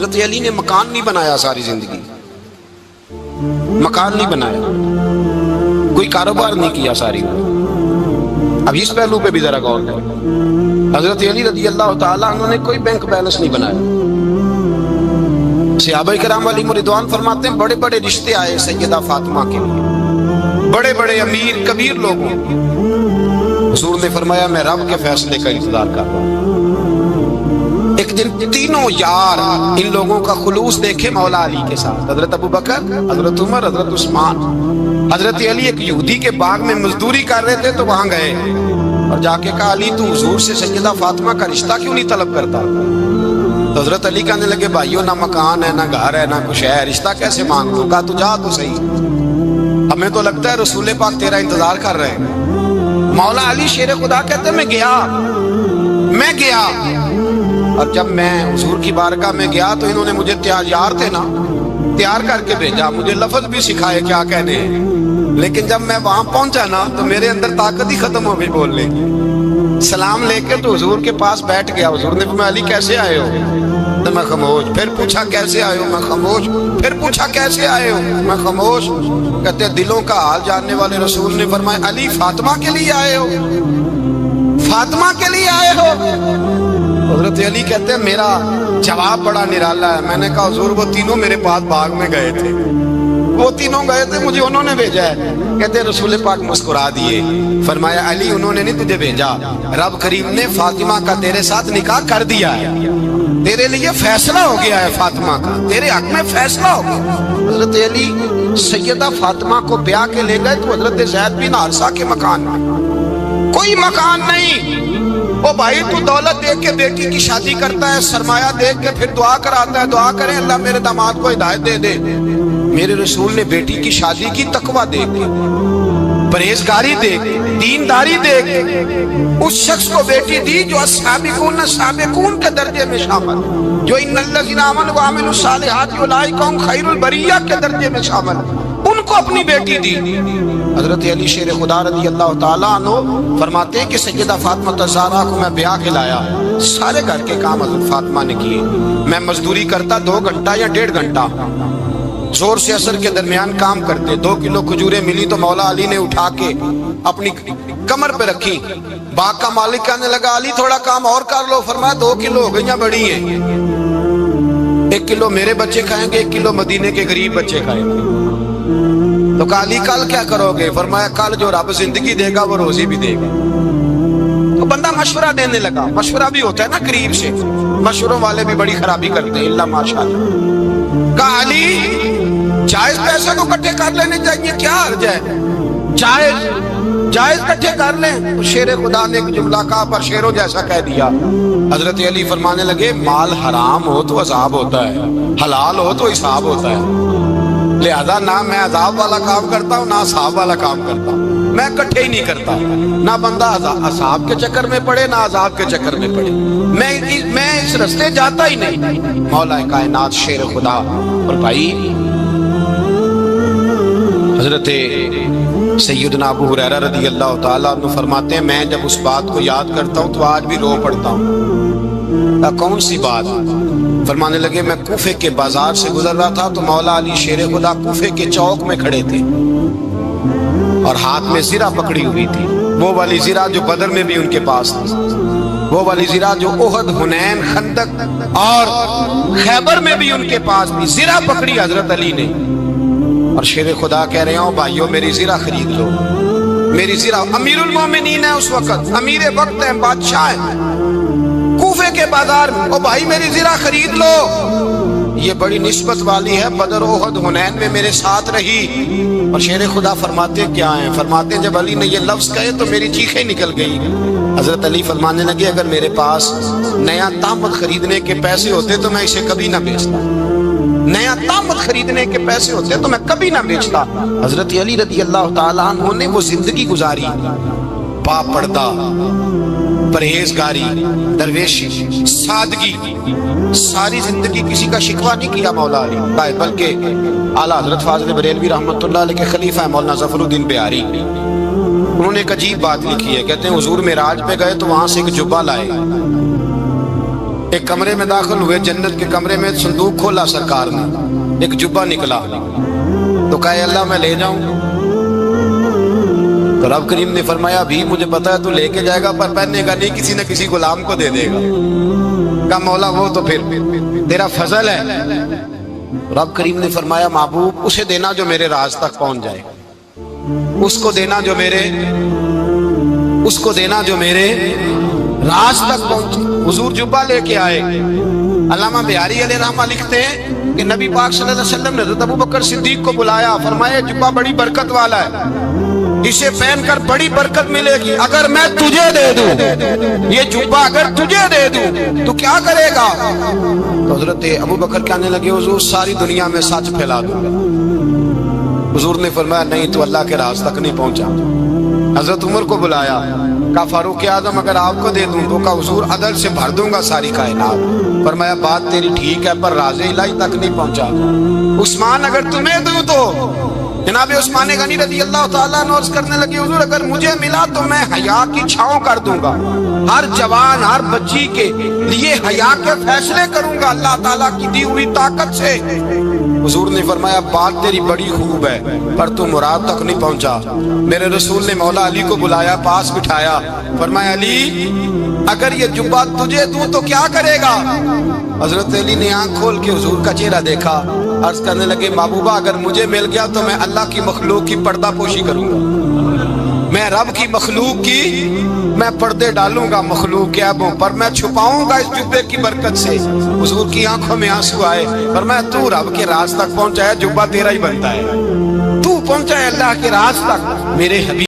حضرت علی نے مکان نہیں بنایا ساری زندگی، مکان نہیں بنایا، کوئی کاروبار نہیں کیا ساری عمر۔ اب اس پہلو پہ بھی ذرا غور کریں، حضرت علی رضی اللہ تعالیٰ عنہ نے کوئی بینک بیلنس نہیں بنایا۔ صحابہ کرام علیہم رضوان فرماتے ہیں بڑے بڑے رشتے آئے سیدہ فاطمہ کے لیے، بڑے بڑے امیر کبیر لوگوں، حضور نے فرمایا میں رب کے فیصلے کا انتظار کر رہا ہوں۔ ایک دن تینوں یار ان لوگوں کا خلوص دیکھے مولا علی کے ساتھ، حضرت ابوبکر، حضرت عمر، حضرت عثمان۔ حضرت علی ایک یہودی کے باغ میں مزدوری کر رہے تھے تو وہاں گئے اور جا کے کہا علی تو حضور سے سیدہ فاطمہ کا رشتہ کیوں نہیں طلب کرتا؟ تو حضرت علی کہنے لگے بھائیو نہ مکان ہے، نہ گھر ہے، نہ کچھ ہے، رشتہ کیسے مانگ لوں؟ کہا تو جا تو صحیح، ہمیں تو لگتا ہے رسول پاک تیرا انتظار کر رہے ہیں۔ مولا علی شیر خدا کہتے ہیں میں گیا اور جب میں حضور کی بارگاہ میں گیا تو انہوں نے مجھے یار تھے نا، تیار کر کے بھیجا، مجھے لفظ بھی سکھائے کیا کہنے ہیں، لیکن جب میں وہاں پہنچا نا تو میرے اندر طاقت ہی ختم ہو گئی بولنے کی۔ سلام لے کے تو حضور کے پاس بیٹھ گیا، حضور نے فرمایا علی کیسے آئے ہو؟ تو میں خاموش، پھر پوچھا کیسے آئے ہو؟ میں خاموش، پھر پوچھا کیسے آئے ہو؟ میں خاموش۔ کہتے دلوں کا حال جاننے والے رسول نے فرمایا علی فاطمہ کے لیے آئے ہو؟ فاطمہ کے لیے آئے ہو؟ حضرت علی کہتے ہیں میرا جواب بڑا نرالا ہے۔ میں نے کہا حضور وہ تینوں میرے پاس باغ میں گئے تھے، وہ تینوں گئے تھے، مجھے انہوں نے بھیجا ہے۔ کہتے ہیں رسول پاک مسکرا دیے، فرمایا علی انہوں نے نہیں تجھے بھیجا، رب کریم نے فاطمہ کا تیرے ساتھ نکاح کر دیا ہے، تیرے لیے فیصلہ ہو گیا ہے، فاطمہ کا تیرے حق میں فیصلہ ہو گیا۔ حضرت علی سیدہ فاطمہ کو بیاہ کے لے گئے تو حضرت زید بن حارثہ کے مکان میں، کوئی مکان نہیں۔ وہ بھائی تو دولت دیکھ کے بیٹی کی شادی کرتا ہے، سرمایہ دیکھ کے پھر دعا کراتا ہے، دعا کریں اللہ میرے داماد کو ہدایت دے دے۔ میرے رسول نے بیٹی کی شادی کی تقوی دیکھ کے، پرہیزگاری دیکھ، دینداری دیکھ اس شخص کو بیٹی دی جو السابقون کے درجے میں شامل، جو ان الذین آمنوا وعملوا الصالحات اولئک هم خیر البریہ کے درجے میں شامل، ان کو اپنی بیٹی دی۔ حضرت علی شیر خدا رضی اللہ تعالیٰ عنہ فرماتے ہیں کہ سیدہ فاطمہ الزہرا کو میں بیاہ کے لایا، سارے گھر کے کام حضرت فاطمہ نے کیے، میں مزدوری کرتا 2 گھنٹہ یا 1.5 گھنٹہ، زور سے اثر کے درمیان کام کرتے، 2 کلو کھجوریں ملی تو مولا علی نے اٹھا کے اپنی کمر پہ رکھی۔ باغ کا مالک کہنے لگا علی تھوڑا کام اور کر لو، فرمایا 2 کلو ہو گئیاں بڑی ہیں، 1 کلو میرے بچے کھائیں گے، 1 کلو مدینے کے غریب بچے کھائیں گے۔ تو کہا علی کل کیا کرو گے؟ فرمایا کل جو رب زندگی دے گا وہ روزی بھی دے گا۔ تو بندہ مشورہ دینے لگا، مشورہ بھی ہوتا ہے نا قریب سے، مشوروں والے بھی بڑی خرابی کرتے ہیں اللہ ماشاءاللہ۔ کہا علی جائز پیسے تو کٹھے کر لینے چاہیے، کیا حرج ہے، جائز کٹھے کر لیں۔ شیر خدا نے ایک جملہ کہا پر شیروں جیسا کہہ دیا۔ حضرت علی فرمانے لگے مال حرام ہو تو عذاب ہوتا ہے، حلال ہو تو حساب ہوتا ہے، لہذا نہ میں عذاب والا کام کرتا ہوں نہ حساب والا کام کرتا ہوں، میں کٹھے ہی نہیں کرتا، نہ بندہ حساب کے چکر میں پڑے نہ عذاب کے چکر میں پڑے، میں اس رستے جاتا ہی نہیں۔ مولا کائنات شیر خدا۔ اور بھائی حضرت سیدنا ابو ہریرہ رضی اللہ تعالیٰ عنہ فرماتے ہیں میں جب اس بات کو یاد کرتا ہوں تو آج بھی رو پڑتا ہوں۔ کون سی بات؟ فرمانے لگے میں کوفے کے بازار سے گزر رہا تھا تو مولا علی شیر خدا کوفے کے چوک میں کھڑے تھے اور ہاتھ میں زرہ پکڑی ہوئی تھی، وہ والی زرہ جو بدر میں بھی ان کے پاس تھی، وہ والی زرہ جو احد، حنین، خندق اور خیبر میں بھی ان کے پاس تھی، زرہ پکڑی حضرت علی نے اور شیر خدا کہہ رہے ہوں بھائیو میری زرہ خرید لو، میری زرہ۔ امیر المومنین ہے اس وقت، امیر وقت ہے، بادشاہ ہے کوفے کے بازار میں، او بھائی میری زرہ خرید لو، یہ بڑی نسبت والی ہے، بدر، احد، حنین میں میرے ساتھ رہی۔ اور شیر خدا فرماتے کیا ہیں؟ فرماتے جب علی نے یہ لفظ کہے تو میری چیخیں نکل گئی۔ حضرت علی فرمانے لگے اگر میرے پاس نیا طامت خریدنے کے پیسے ہوتے تو میں اسے کبھی نہ بیچتا، نیا طامت خریدنے کے پیسے ہوتے تو میں کبھی نہ بیچتا۔ حضرت علی رضی اللہ تعالیٰ عنہ نے وہ زندگی گزاری، با پردہ، پرہیزگاری، درویشی، سادگی، ساری زندگی کسی کا شکوہ نہیں کیا مولا علی، بلکہ اعلیٰ حضرت فاضل بریلوی رحمۃ اللہ علیہ کے خلیفہ مولانا ظفر الدین بہاری، انہوں نے ایک عجیب بات لکھی ہے، کہتے ہیں حضور معراج پہ گئے تو وہاں سے ایک جبہ لائے، ایک کمرے میں داخل ہوئے، جنت کے کمرے میں صندوق کھولا سرکار نے، ایک جبہ نکلا تو کہا اللہ میں لے جاؤں؟ تو رب کریم نے فرمایا بھی مجھے پتا ہے تو لے کے جائے گا پر پہننے کا نہیں، کسی نہ کسی غلام کو دے دے گا۔ کہا مولا وہ تو پھر تیرا فضل ہے۔ رب کریم نے فرمایا محبوب اسے دینا جو میرے راز تک پہنچ جائے، اس کو دینا جو میرے راز تک پہنچے۔ حضور جبہ لے کے آئے۔ علامہ بہاری علیہ رحمہ لکھتے ہیں کہ نبی پاک صلی اللہ علیہ وسلم نے حضرت ابوبکر صدیق کو بلایا، فرمایا جبہ بڑی برکت والا ہے، اسے پہن کر بڑی برکت ملے گی، اگر میں تجھے دے دوں یہ جبہ، اگر تجھے دے دوں تو کیا کرے گا؟ تو حضرت ابوبکر کہنے لگے حضور ساری دنیا میں سچ پھیلا دوں گا۔ حضور نے فرمایا نہیں تو اللہ کے راز تک نہیں پہنچا۔ حضرت عمر کو بلایا، کہا فاروق اعظم اگر آپ کو دے دوں تو کہا حضور عدل سے بھر دوں گا ساری کائنات۔ فرمایا بات تیری ٹھیک ہے پر راز الہی تک نہیں پہنچا۔ عثمان اگر تمہیں دوں تو جناب عثمان غنی رضی اللہ تعالیٰ عنہ عرض کرنے لگے حضور اگر مجھے ملا تو میں حیا کی چھاؤں کر دوں گا، ہر جوان ہر بچی کے لیے حیا کے فیصلے کروں گا اللہ تعالیٰ کی دی ہوئی طاقت سے۔ حضور نے فرمایا بات تیری بڑی خوب ہے پر تو مراد تک نہیں پہنچا۔ میرے رسول نے مولا علی کو بلایا، پاس بٹھایا، فرمایا علی اگر یہ جبہ تجھے دوں تو کیا کرے گا؟ حضرت علی نے آنکھ کھول کے حضور کا چہرہ دیکھا، عرض کرنے لگے محبوبہ اگر مجھے مل گیا تو میں اللہ کی مخلوق کی پردہ پوشی کروں گا، میں رب کی مخلوق کی میں پردے ڈالوں گا مخلوق کے عیبوں پر، میں چھپاؤں گا اس جبے کی برکت سے۔ حضور کی آنکھوں میں آنسو آئے، فرمایا تو رب کے راز تک پہنچا ہے، جبہ تیرا ہی بنتا ہے، تو پہنچا ہے اللہ کے راز تک میرے حبیب